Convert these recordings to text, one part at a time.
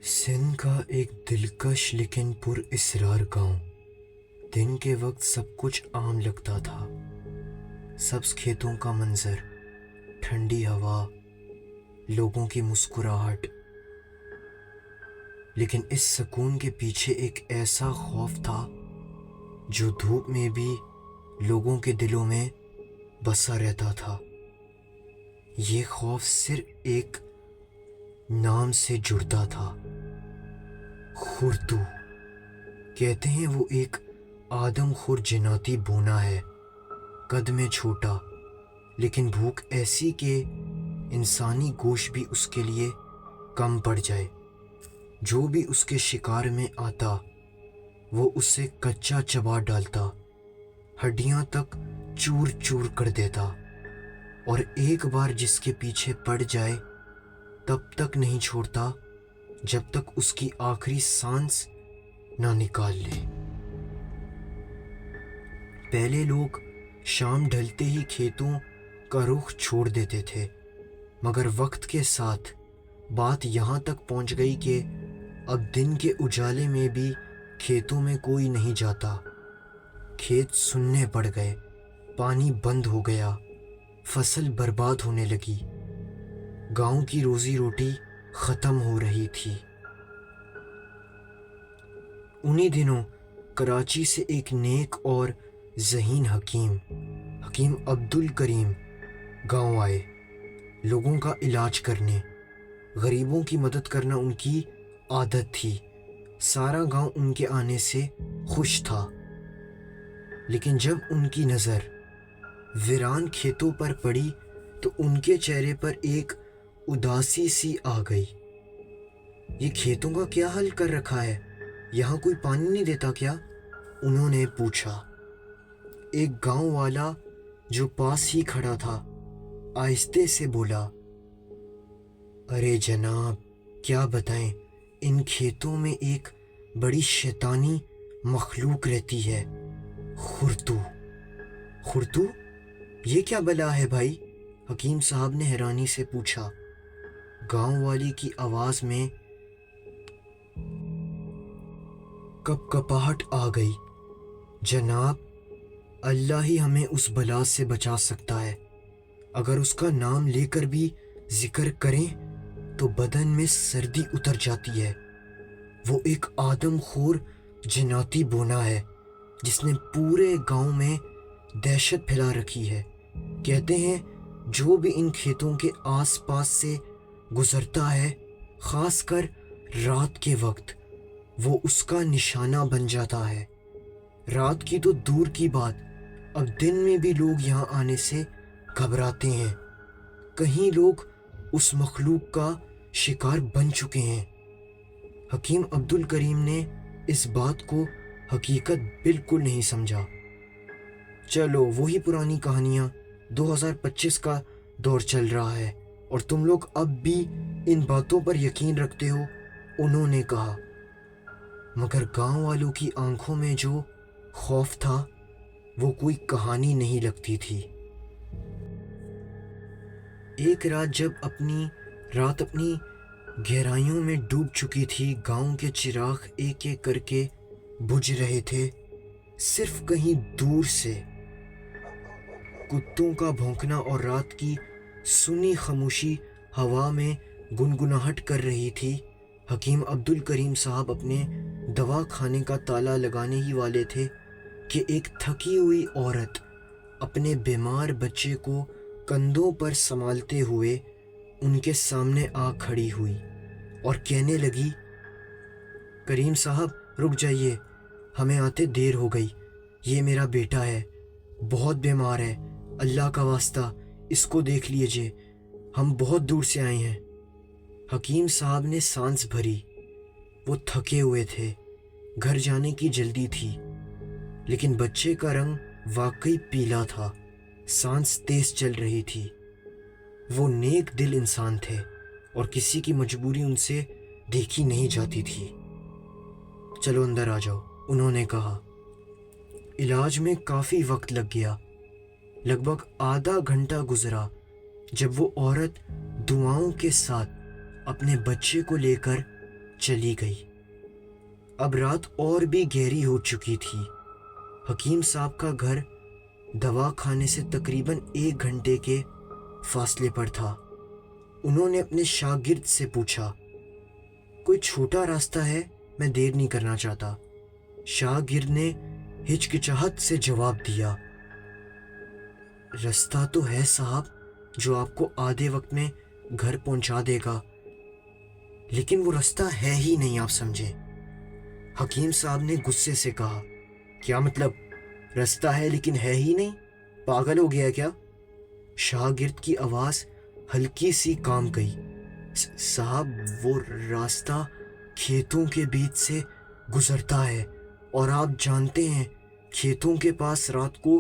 سندھ کا ایک دلکش لیکن پر اسرار گاؤں۔ دن کے وقت سب کچھ عام لگتا تھا، سبز کھیتوں کا منظر، ٹھنڈی ہوا، لوگوں کی مسکراہٹ۔ لیکن اس سکون کے پیچھے ایک ایسا خوف تھا جو دھوپ میں بھی لوگوں کے دلوں میں بسا رہتا تھا۔ یہ خوف صرف ایک نام سے جڑتا تھا، خرطو۔ کہتے ہیں وہ ایک آدم خور جناتی بونا ہے، قد میں چھوٹا، لیکن بھوک ایسی کہ انسانی گوشت بھی اس کے لیے کم پڑ جائے۔ جو بھی اس کے شکار میں آتا وہ اسے کچا چبا ڈالتا، ہڈیاں تک چور چور کر دیتا، اور ایک بار جس کے پیچھے پڑ جائے تب تک نہیں چھوڑتا جب تک اس کی آخری سانس نہ نکال لے۔ پہلے لوگ شام ڈھلتے ہی کھیتوں کا رخ چھوڑ دیتے تھے، مگر وقت کے ساتھ بات یہاں تک پہنچ گئی کہ اب دن کے اجالے میں بھی کھیتوں میں کوئی نہیں جاتا۔ کھیت سننے پڑ گئے، پانی بند ہو گیا، فصل برباد ہونے لگی، گاؤں کی روزی روٹی ختم ہو رہی تھی۔ انہی دنوں کراچی سے ایک نیک اور ذہین حکیم عبدالکریم گاؤں آئے، لوگوں کا علاج کرنے، غریبوں کی مدد کرنا ان کی عادت تھی۔ سارا گاؤں ان کے آنے سے خوش تھا، لیکن جب ان کی نظر ویران کھیتوں پر پڑی تو ان کے چہرے پر ایک اداسی سی آ گئی۔ یہ کھیتوں کا کیا حال کر رکھا ہے؟ یہاں کوئی پانی نہیں دیتا کیا؟ انہوں نے پوچھا۔ ایک گاؤں والا جو پاس ہی کھڑا تھا آہستہ سے بولا، ارے جناب، کیا بتائیں، ان کھیتوں میں ایک بڑی شیطانی مخلوق رہتی ہے، خرطو۔ خرطو؟ یہ کیا بلا ہے بھائی؟ حکیم صاحب نے حیرانی سے پوچھا۔ گاؤں والی کی آواز میں کپ کپاہٹ آ گئی۔ جناب، اللہ ہی ہمیں اس بلا سے بچا سکتا ہے۔ اگر اس کا نام لے کر بھی ذکر کریں تو بدن میں سردی اتر جاتی ہے۔ وہ ایک آدم خور جناتی بونا ہے جس نے پورے گاؤں میں دہشت پھیلا رکھی ہے۔ کہتے ہیں جو بھی ان کھیتوں کے آس پاس سے گزرتا ہے، خاص کر رات کے وقت، وہ اس کا نشانہ بن جاتا ہے۔ رات کی تو دور کی بات، اب دن میں بھی لوگ یہاں آنے سے گھبراتے ہیں۔ کہیں لوگ اس مخلوق کا شکار بن چکے ہیں۔ حکیم عبدالکریم نے اس بات کو حقیقت بالکل نہیں سمجھا۔ چلو وہی پرانی کہانیاں، 2025 کا دور چل رہا ہے اور تم لوگ اب بھی ان باتوں پر یقین رکھتے ہو، انہوں نے کہا۔ مگر گاؤں والوں کی آنکھوں میں جو خوف تھا وہ کوئی کہانی نہیں لگتی تھی۔ ایک رات جب اپنی گہرائیوں میں ڈوب چکی تھی، گاؤں کے چراغ ایک ایک کر کے بجھ رہے تھے۔ صرف کہیں دور سے کتوں کا بھونکنا اور رات کی سنی خاموشی ہوا میں گنگناہٹ کر رہی تھی۔ حکیم عبدالکریم صاحب اپنے دوا خانے کا تالا لگانے ہی والے تھے کہ ایک تھکی ہوئی عورت اپنے بیمار بچے کو کندھوں پر سنبھالتے ہوئے ان کے سامنے آ کھڑی ہوئی اور کہنے لگی، کریم صاحب رک جائیے، ہمیں آتے دیر ہو گئی، یہ میرا بیٹا ہے، بہت بیمار ہے، اللہ کا واسطہ اس کو دیکھ لیجئے، ہم بہت دور سے آئے ہیں۔ حکیم صاحب نے سانس بھری، وہ تھکے ہوئے تھے، گھر جانے کی جلدی تھی، لیکن بچے کا رنگ واقعی پیلا تھا، سانس تیز چل رہی تھی۔ وہ نیک دل انسان تھے اور کسی کی مجبوری ان سے دیکھی نہیں جاتی تھی۔ چلو اندر آ جاؤ، انہوں نے کہا۔ علاج میں کافی وقت لگ گیا، لگ بھگ آدھا گھنٹہ گزرا جب وہ عورت دعاؤں کے ساتھ اپنے بچے کو لے کر چلی گئی۔ اب رات اور بھی گہری ہو چکی تھی۔ حکیم صاحب کا گھر دوا خانے سے تقریباً 1 گھنٹے کے فاصلے پر تھا۔ انہوں نے اپنے شاگرد سے پوچھا، کوئی چھوٹا راستہ ہے؟ میں دیر نہیں کرنا چاہتا۔ شاگرد نے ہچکچاہٹ سے جواب دیا، راستہ تو ہے صاحب، جو آپ کو آدھے وقت میں گھر پہنچا دے گا، لیکن وہ راستہ ہے ہی نہیں، آپ سمجھیں۔ حکیم صاحب نے غصے سے کہا، کیا مطلب؟ راستہ ہے لیکن ہے ہی نہیں؟ پاگل ہو گیا کیا؟ شاگرد کی آواز ہلکی سی کام گئی، صاحب وہ راستہ کھیتوں کے بیچ سے گزرتا ہے، اور آپ جانتے ہیں کھیتوں کے پاس رات کو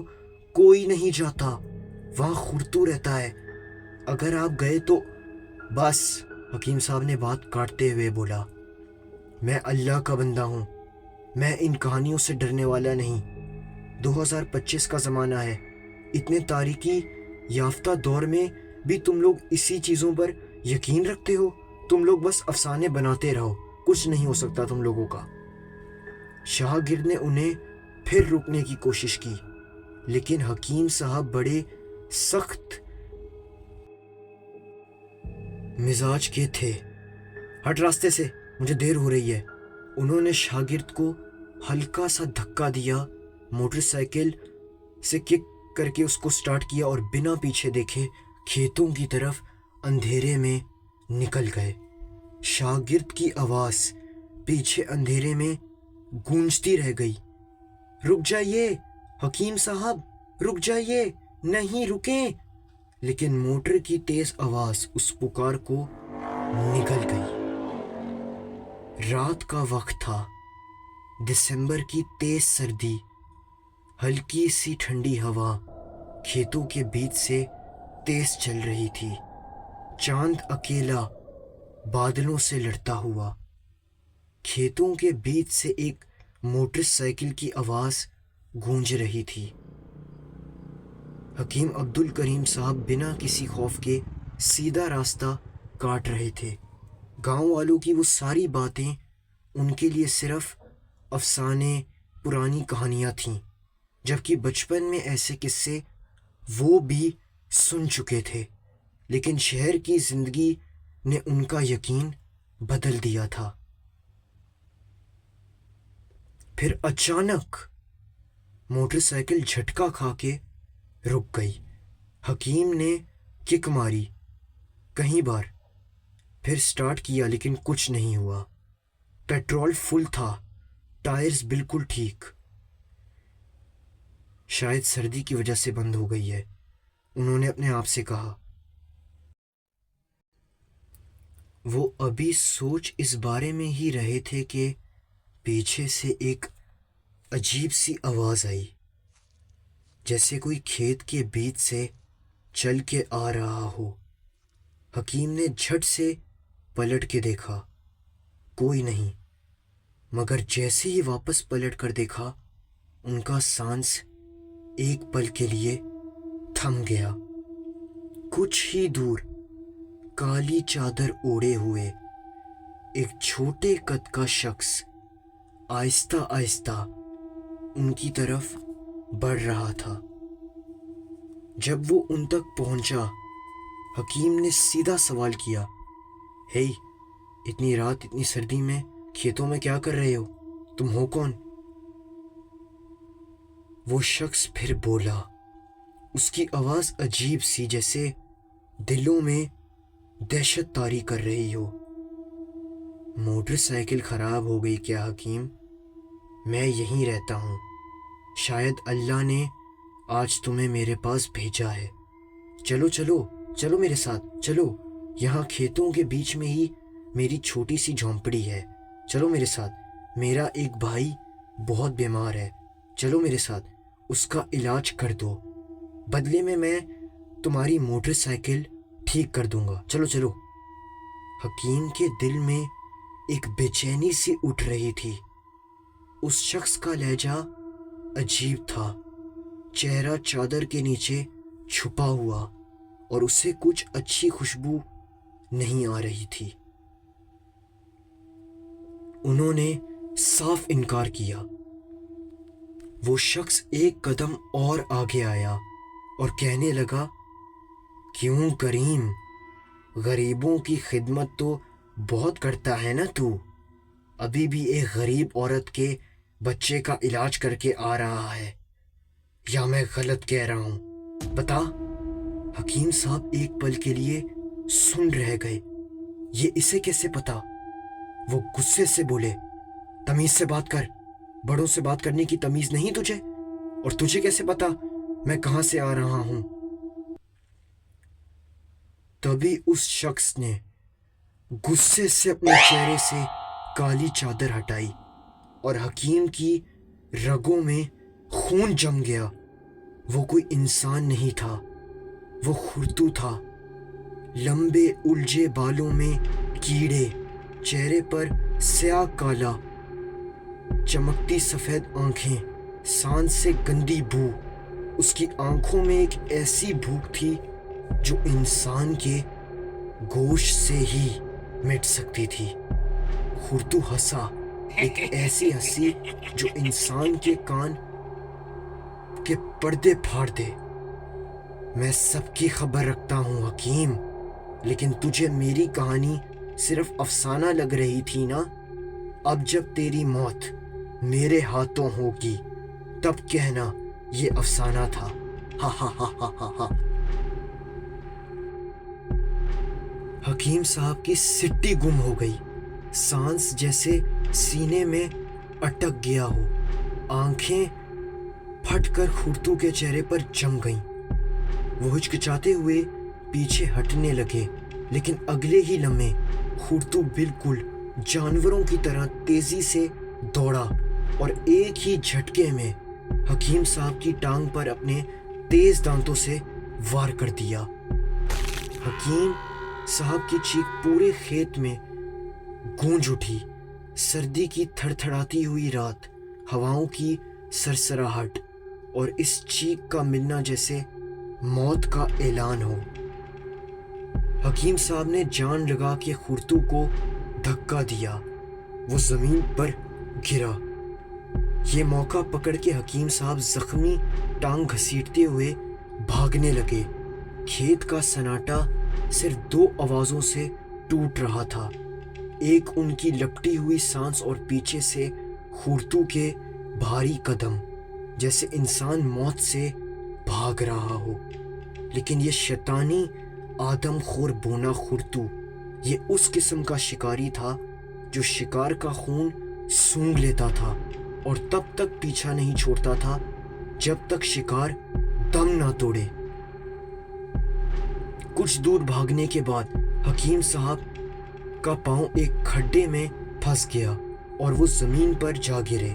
کوئی نہیں جاتا، وہاں خرطو رہتا ہے، اگر آپ گئے تو بس۔ حکیم صاحب نے بات کاٹتے ہوئے بولا، میں اللہ کا بندہ ہوں، میں ان کہانیوں سے ڈرنے والا نہیں۔ 2025 کا زمانہ ہے، اتنے تاریکی یافتہ دور میں بھی تم لوگ اسی چیزوں پر یقین رکھتے ہو؟ تم لوگ بس افسانے بناتے رہو، کچھ نہیں ہو سکتا تم لوگوں کا۔ شاگرد نے انہیں پھر روکنے کی کوشش کی، لیکن حکیم صاحب بڑے سخت مزاج کے تھے۔ ہٹ راستے سے، مجھے دیر ہو رہی ہے۔ انہوں نے شاگرد کو ہلکا سا دھکا دیا، موٹر سائیکل سے کک کر کے اس کو سٹارٹ کیا اور بنا پیچھے دیکھے کھیتوں کی طرف اندھیرے میں نکل گئے۔ شاگرد کی آواز پیچھے اندھیرے میں گونجتی رہ گئی، رک جائیے حکیم صاحب، رک جائیے، نہیں رکیں۔ لیکن موٹر کی تیز آواز اس پکار کو نگل گئی۔ رات کا وقت تھا، دسمبر کی تیز سردی، ہلکی سی ٹھنڈی ہوا کھیتوں کے بیچ سے تیز چل رہی تھی۔ چاند اکیلا بادلوں سے لڑتا ہوا۔ کھیتوں کے بیچ سے ایک موٹر سائیکل کی آواز گونج رہی تھی۔ حکیم عبد الکریم صاحب بنا کسی خوف کے سیدھا راستہ کاٹ رہے تھے۔ گاؤں والوں کی وہ ساری باتیں ان کے لیے صرف افسانے، پرانی کہانیاں تھیں، جبکہ بچپن میں ایسے قصے وہ بھی سن چکے تھے، لیکن شہر کی زندگی نے ان کا یقین بدل دیا تھا۔ پھر اچانک موٹر سائیکل جھٹکا کھا کے رک گئی۔ حکیم نے کک ماری کئی بار، پھر سٹارٹ کیا لیکن کچھ نہیں ہوا۔ پیٹرول فل تھا، ٹائرز بالکل ٹھیک۔ شاید سردی کی وجہ سے بند ہو گئی ہے، انہوں نے اپنے آپ سے کہا۔ وہ ابھی سوچ اس بارے میں ہی رہے تھے کہ پیچھے سے ایک عجیب سی آواز آئی، جیسے کوئی کھیت کے بیچ سے چل کے آ رہا ہو۔ حکیم نے جھٹ سے پلٹ کے دیکھا، کوئی نہیں، مگر جیسے ہی واپس پلٹ کر دیکھا، ان کا سانس ایک پل کے لیے تھم گیا۔ کچھ ہی دور کالی چادر اوڑھے ہوئے ایک چھوٹے قد کا شخص آہستہ آہستہ ان کی طرف بڑھ رہا تھا۔ جب وہ ان تک پہنچا، حکیم نے سیدھا سوال کیا، ہے اتنی رات اتنی سردی میں کھیتوں میں کیا کر رہے ہو؟ تم ہو کون؟ وہ شخص پھر بولا، اس کی آواز عجیب سی، جیسے دلوں میں دہشت طاری کر رہی ہو۔ موٹر سائیکل خراب ہو گئی کیا حکیم؟ میں یہیں رہتا ہوں، شاید اللہ نے آج تمہیں میرے پاس بھیجا ہے۔ چلو چلو چلو میرے ساتھ، چلو، یہاں کھیتوں کے بیچ میں ہی میری چھوٹی سی جھونپڑی ہے، چلو میرے ساتھ، میرا ایک بھائی بہت بیمار ہے، چلو میرے ساتھ، اس کا علاج کر دو، بدلے میں تمہاری موٹر سائیکل ٹھیک کر دوں گا، چلو چلو۔ حکیم کے دل میں ایک بے چینی سی اٹھ رہی تھی۔ اس شخص کا لہجہ عجیب تھا، چہرہ چادر کے نیچے چھپا ہوا، اور اسے کچھ اچھی خوشبو نہیں آ رہی تھی۔ انہوں نے صاف انکار کیا۔ وہ شخص ایک قدم اور آگے آیا اور کہنے لگا، کیوں کریم، غریبوں کی خدمت تو بہت کرتا ہے نا تو؟ ابھی بھی ایک غریب عورت کے بچے کا علاج کر کے آ رہا ہے، یا میں غلط کہہ رہا ہوں؟ بتا۔ حکیم صاحب ایک پل کے لیے سن رہ گئے۔ یہ اسے کیسے پتا؟ وہ غصے سے بولے، تمیز سے بات کر، بڑوں سے بات کرنے کی تمیز نہیں تجھے؟ اور تجھے کیسے پتا میں کہاں سے آ رہا ہوں؟ تبھی اس شخص نے غصے سے اپنے چہرے سے کالی چادر ہٹائی اور حکیم کی رگوں میں خون جم گیا۔ وہ کوئی انسان نہیں تھا، وہ خرطو تھا۔ لمبے الجھے بالوں میں کیڑے، چہرے پر سیاہ کالا، چمکتی سفید آنکھیں، سانس سے گندی بو۔ اس کی آنکھوں میں ایک ایسی بھوک تھی جو انسان کے گوشت سے ہی مٹ سکتی تھی۔ خرطو ہنسا، ایک ایسی ہنسی جو انسان کے کان کے پردے پھاڑ دے۔ میں سب کی خبر رکھتا ہوں حکیم، لیکن تجھے میری کہانی صرف افسانہ لگ رہی تھی نا؟ اب جب تیری موت میرے ہاتھوں ہوگی تب کہنا یہ افسانہ تھا۔ ہا ہا ہا ہا ہا ہا۔ حکیم صاحب کی سٹی گم ہو گئی، سانس جیسے سینے میں اٹک گیا ہو۔ آنکھیں پھٹ کر خرطو کے چہرے پر جم گئیں۔ وہ ہچکچاتے ہوئے پیچھے ہٹنے لگے، لیکن اگلے ہی لمحے خرطو بالکل جانوروں کی طرح تیزی سے دوڑا اور ایک ہی جھٹکے میں حکیم صاحب کی ٹانگ پر اپنے تیز دانتوں سے وار کر دیا۔ حکیم صاحب کی چیخ پورے کھیت میں گونج اٹھی۔ سردی کی تھڑ تھڑاتی ہوئی رات، ہواؤں کی سرسراہٹ اور اس چیخ کا ملنا جیسے موت کا اعلان ہو۔ حکیم صاحب نے جان لگا کے خرطو کو دھکا دیا، وہ زمین پر گرا۔ یہ موقع پکڑ کے حکیم صاحب زخمی ٹانگ گھسیٹتے ہوئے بھاگنے لگے۔ کھیت کا سناٹا صرف دو آوازوں سے ٹوٹ رہا تھا، ایک ان کی لپٹی ہوئی سانس اور پیچھے سے خرطو کے بھاری قدم، جیسے انسان موت سے بھاگ رہا ہو۔ لیکن یہ شیطانی آدم خور بونا خرطو، یہ اس قسم کا شکاری تھا جو شکار کا خون سونگھ لیتا تھا اور تب تک پیچھا نہیں چھوڑتا تھا جب تک شکار دم نہ توڑے۔ کچھ دور بھاگنے کے بعد حکیم صاحب کا پاؤں ایک کھڈے میں پھنس گیا اور وہ زمین پر جا گرے۔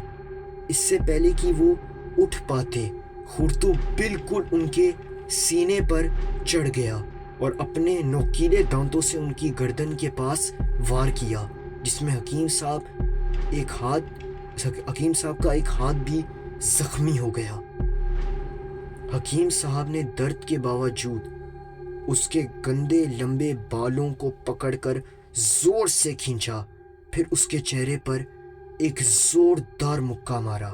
اس سے پہلے کہ وہ اٹھ پاتے، خرطو بالکل ان کے سینے پر چڑھ گیا اور اپنے نوکیلے دانتوں سے ان کی گردن کے پاس وار کیا، جس میں حکیم صاحب کا ایک ہاتھ بھی زخمی ہو گیا۔ حکیم صاحب نے درد کے باوجود اس کے گندے لمبے بالوں کو پکڑ کر زور سے کھینچا، پھر اس کے چہرے پر ایک زوردار مکہ مارا۔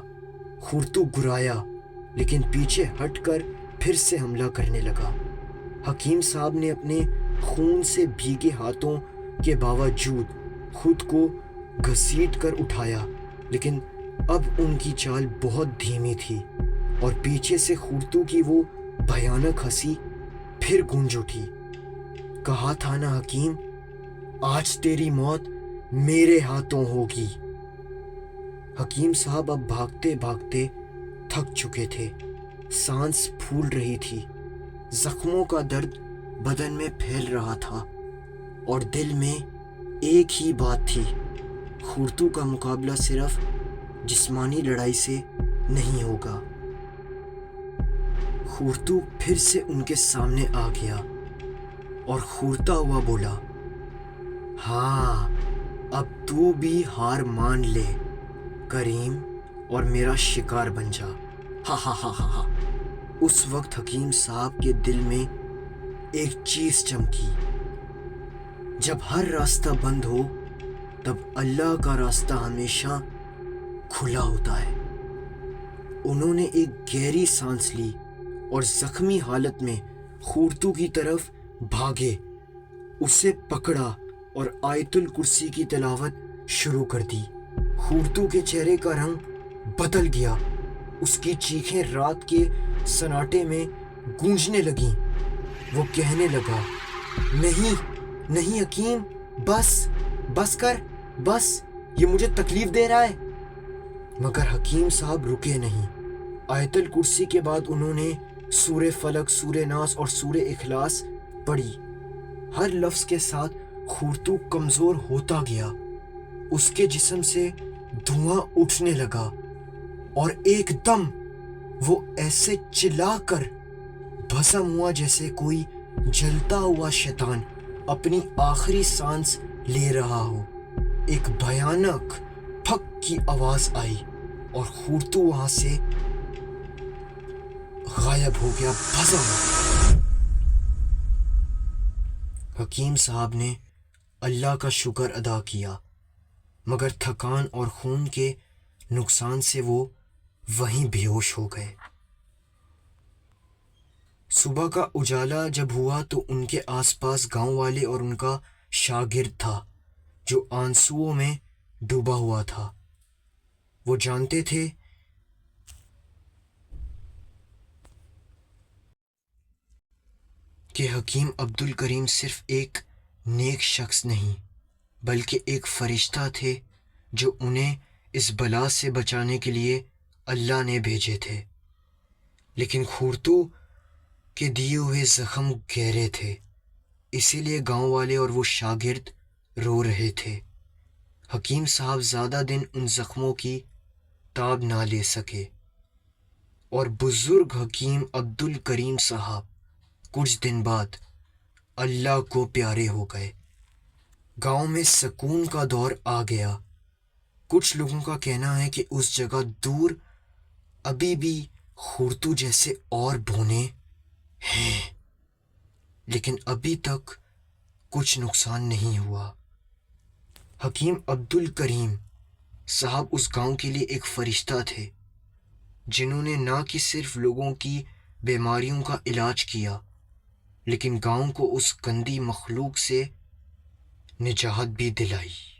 خرطو گرایا، لیکن پیچھے ہٹ کر پھر سے حملہ کرنے لگا۔ حکیم صاحب نے اپنے خون سے بھیگے ہاتھوں کے باوجود خود کو گھسیٹ کر اٹھایا، لیکن اب ان کی چال بہت دھیمی تھی اور پیچھے سے خرطو کی وہ بھیانک ہنسی پھر گونج اٹھی۔ کہا تھا نا حکیم، آج تیری موت میرے ہاتھوں ہوگی۔ حکیم صاحب اب بھاگتے بھاگتے تھک چکے تھے، سانس پھول رہی تھی، زخموں کا درد بدن میں پھیل رہا تھا اور دل میں ایک ہی بات تھی، خرطو کا مقابلہ صرف جسمانی لڑائی سے نہیں ہوگا۔ خرطو پھر سے ان کے سامنے آ گیا اور کھورتا ہوا بولا، ہاں اب تو بھی ہار مان لے کریم اور میرا شکار بن جا۔ ہا ہا ہا ہا ہا۔ اس وقت حکیم صاحب کے دل میں ایک چیز چمکی، جب ہر راستہ بند ہو تب اللہ کا راستہ ہمیشہ کھلا ہوتا ہے۔ انہوں نے ایک گہری سانس لی اور زخمی حالت میں خورتو کی طرف بھاگے، اسے پکڑا اور آیت الکرسی کی تلاوت شروع کر دی۔ خورتو کے چہرے کا رنگ بدل گیا، اس کی چیخیں رات کے سناٹے میں گونجنے لگیں۔ وہ کہنے لگا، نہیں نہیں حکیم، بس کر، بس، یہ مجھے تکلیف دے رہا ہے۔ مگر حکیم صاحب رکے نہیں۔ آیت الکرسی کے بعد انہوں نے سورہ فلق، سورہ ناس اور سورہ اخلاص پڑھی۔ ہر لفظ کے ساتھ خورتو کمزور ہوتا گیا، اس کے جسم سے دھواں اٹھنے لگا اور ایک دم وہ ایسے چلا کر بھسم ہوا جیسے کوئی جلتا ہوا شیطان اپنی آخری سانس لے رہا ہو۔ ایک بھیانک پھک کی آواز آئی اور خورتو وہاں سے غائب ہو گیا، بھسم ہو گیا۔ حکیم صاحب نے اللہ کا شکر ادا کیا، مگر تھکان اور خون کے نقصان سے وہ وہیں بے ہوش ہو گئے۔ صبح کا اجالا جب ہوا تو ان کے آس پاس گاؤں والے اور ان کا شاگرد تھا جو آنسوؤں میں ڈوبا ہوا تھا۔ وہ جانتے تھے کہ حکیم عبد الکریم صرف ایک نیک شخص نہیں بلکہ ایک فرشتہ تھے جو انہیں اس بلا سے بچانے کے لیے اللہ نے بھیجے تھے۔ لیکن خورتو کے دیے ہوئے زخم گہرے تھے، اسی لیے گاؤں والے اور وہ شاگرد رو رہے تھے۔ حکیم صاحب زیادہ دن ان زخموں کی تاب نہ لے سکے اور بزرگ حکیم عبد الکریم صاحب کچھ دن بعد اللہ کو پیارے ہو گئے۔ گاؤں میں سکون کا دور آ گیا۔ کچھ لوگوں کا کہنا ہے کہ اس جگہ دور ابھی بھی خورتو جیسے اور بونے ہیں، لیکن ابھی تک کچھ نقصان نہیں ہوا۔ حکیم عبد الکریم صاحب اس گاؤں کے لیے ایک فرشتہ تھے جنہوں نے نہ کہ صرف لوگوں کی بیماریوں کا علاج کیا لیکن گاؤں کو اس گندی مخلوق سے نجات بھی دلائی۔